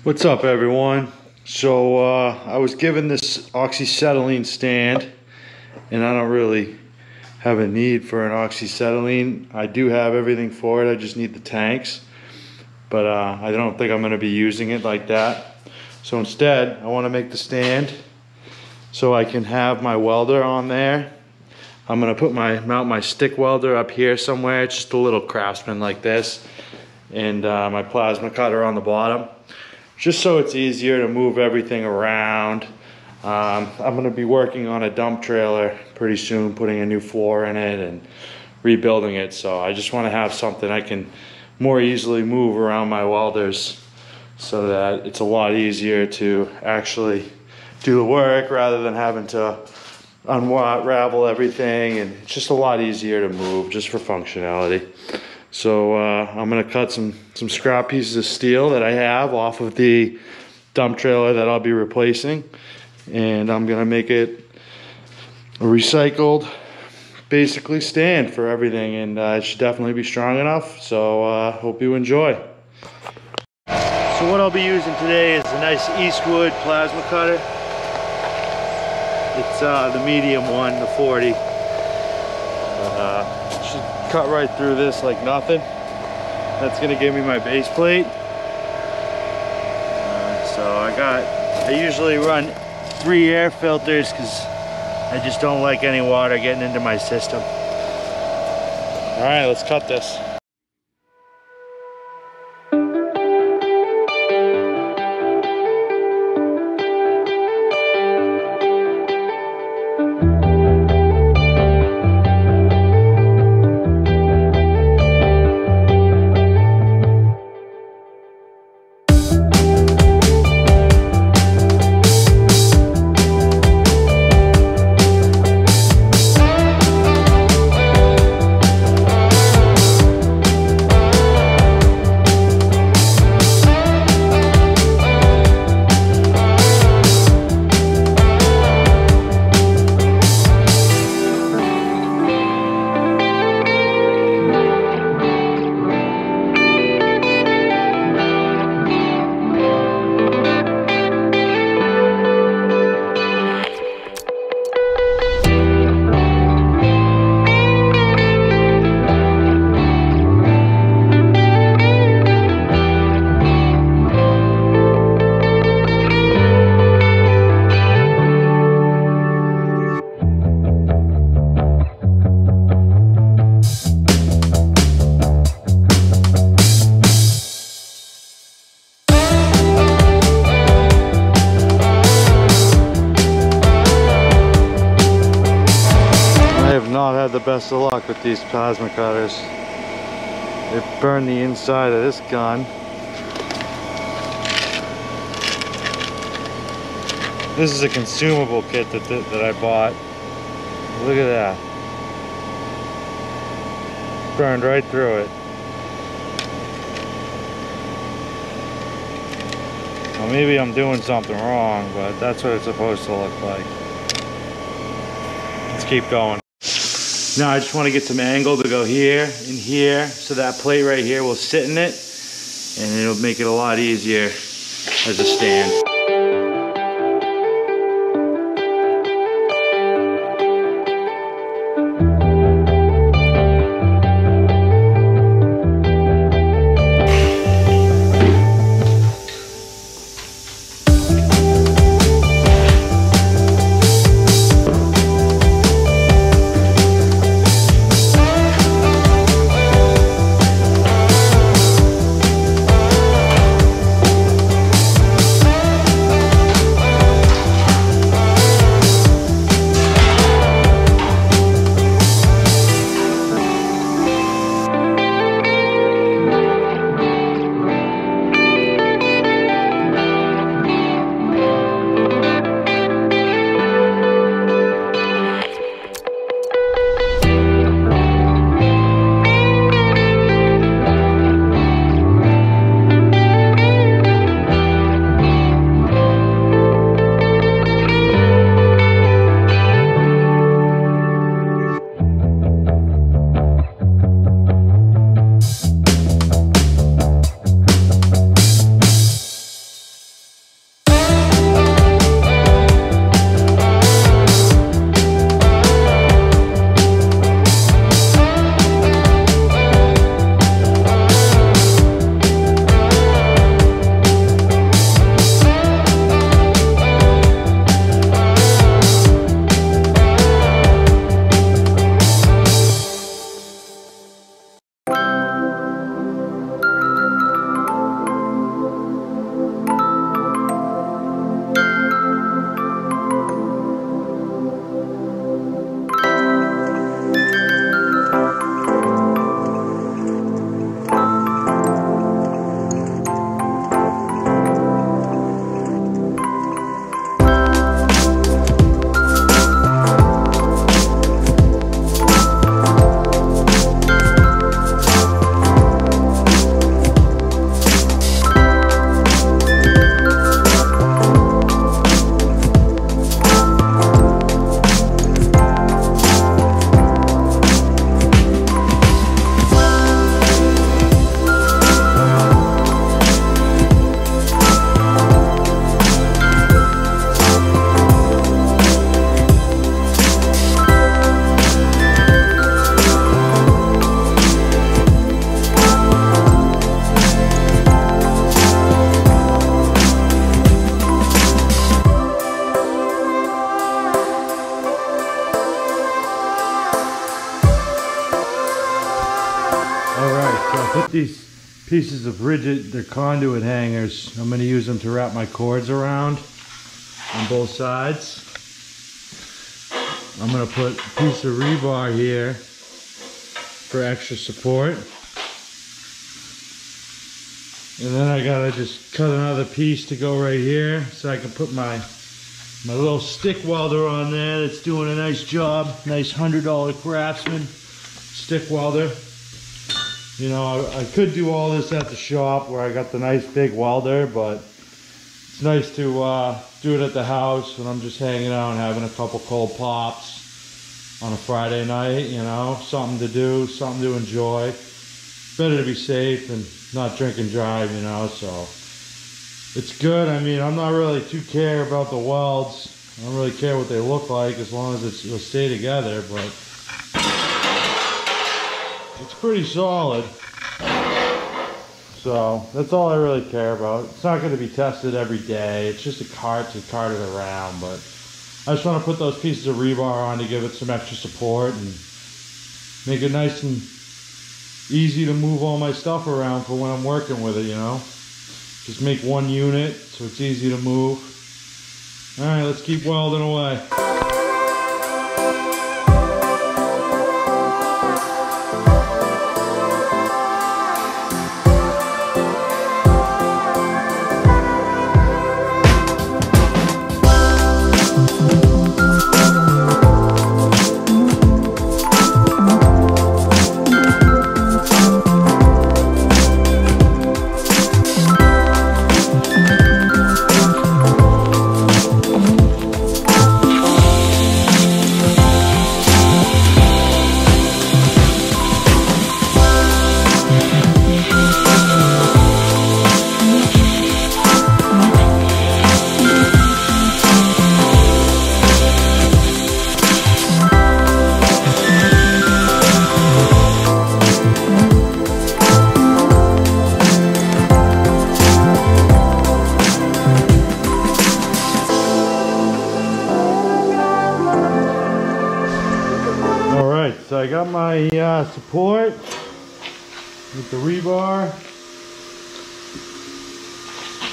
What's up, everyone? So I was given this oxyacetylene stand, and I don't really have a need for an oxyacetylene. I do have everything for it, I just need the tanks, but I don't think I'm going to be using it like that. So instead, I want to make the stand so I can have my welder on there. I'm going to mount my stick welder up here somewhere. It's just a little Craftsman like this, and my plasmacutter on the bottom, just so it's easier to move everything around. I'm going to be working on a dump trailer pretty soon, putting a new floor in it and rebuilding it. So I just want to have something I can more easily move around my welders, so that it's a lot easier to actually do the work rather than having to unravel everything, and it's just a lot easier to move just for functionality. So I'm gonna cut some scrap pieces of steel that I have off of the dump trailer that I'll be replacing, and I'm gonna make it a recycled, basically, stand for everything, and it should definitely be strong enough. So hope you enjoy. So what I'll be using today is a nice Eastwood plasmacutter. It's the medium one, the 40. Should cut right through this like nothing. That's gonna give me my base plate. So I usually run 3 air filters because I just don't like any water getting into my system. All right, let's cut this. Not had the best of luck with these plasma cutters. It burned the inside of this gun. This is a consumable kit that I bought. Look at that. Burned right through it. Well, maybe I'm doing something wrong, but that's what it's supposed to look like. Let's keep going. Now I just want to get some angle to go here and here, so that plate right here will sit in it, and it'll make it a lot easier as a stand. pieces of rigid, they're conduit hangers. I'm going to use them to wrap my cords around on both sides. I'm going to put a piece of rebar here for extra support. And then I gotta just cut another piece to go right here so I can put my little stick welder on there that's doing a nice job. Nice $100 Craftsman stick welder. You know, I could do all this at the shop where I got the nice big welder, but it's nice to do it at the house when I'm just hanging out and having a couple cold pops on a Friday night, you know. Something to do, something to enjoy. Better to be safe and not drink and drive, you know, so it's good. I mean, I'm not really too care about the welds. I don't really care what they look like as long as it'll stay together, but it's pretty solid. So that's all I really care about. It's not going to be tested every day. It's just a cart to cart it around, but I just want to put those pieces of rebar on to give it some extra support and make it nice and easy to move all my stuff around for when I'm working with it, you know. Just make one unit so it's easy to move. Alright, let's keep welding away. So I got my support with the rebar.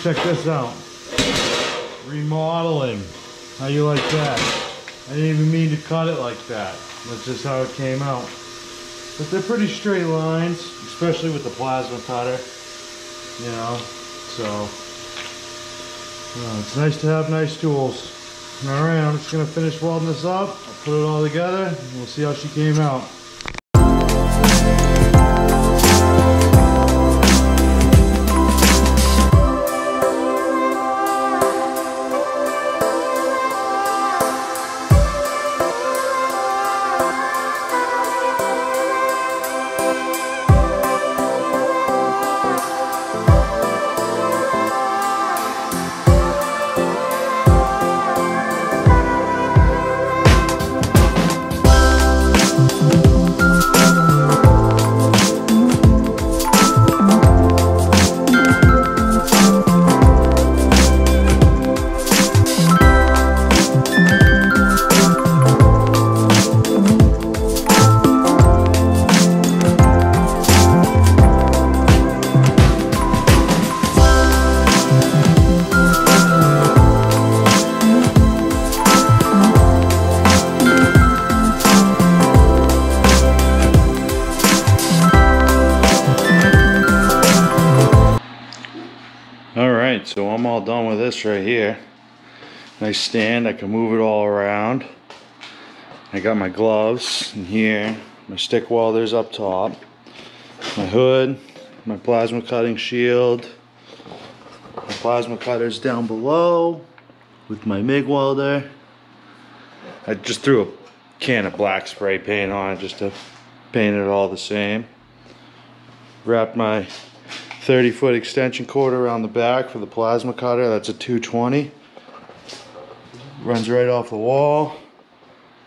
Check this out. Remodeling. How you like that? I didn't even mean to cut it like that. That's just how it came out. But they're pretty straight lines, especially with the plasma cutter. You know, so it's nice to have nice tools. Alright, I'm just going to finish welding this up. I'll put it all together and we'll see how she came out. Alright, so I'm all done with this right here. Nice stand, I can move it all around. I got my gloves in here, my stick welders up top, my hood, my plasma cutting shield, my plasma cutters down below with my MIG welder. I just threw a can of black spray paint on it just to paint it all the same. Wrapped my 30-foot extension cord around the back for the plasma cutter. That's a 220. Runs right off the wall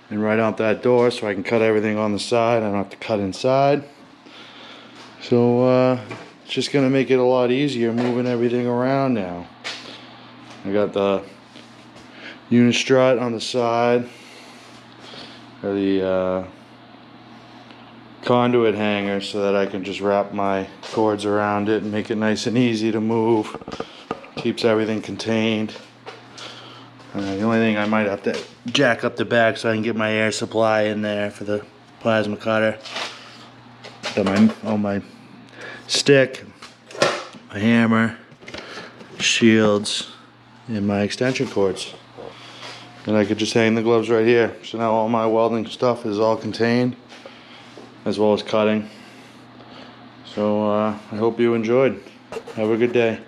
and right out that door, so I can cut everything on the side. I don't have to cut inside. So it's just gonna make it a lot easier moving everything around now. I got the unistrut on the side, or the conduit hanger so that I can just wrap my cords around it and make it nice and easy to move. Keeps everything contained. The only thing I might have to jack up the back so I can get my air supply in there for the plasma cutter. My stick, my hammer, shields, and my extension cords. And I could just hang the gloves right here. So now all my welding stuff is all contained, as well as cutting. So I hope you enjoyed. Have a good day.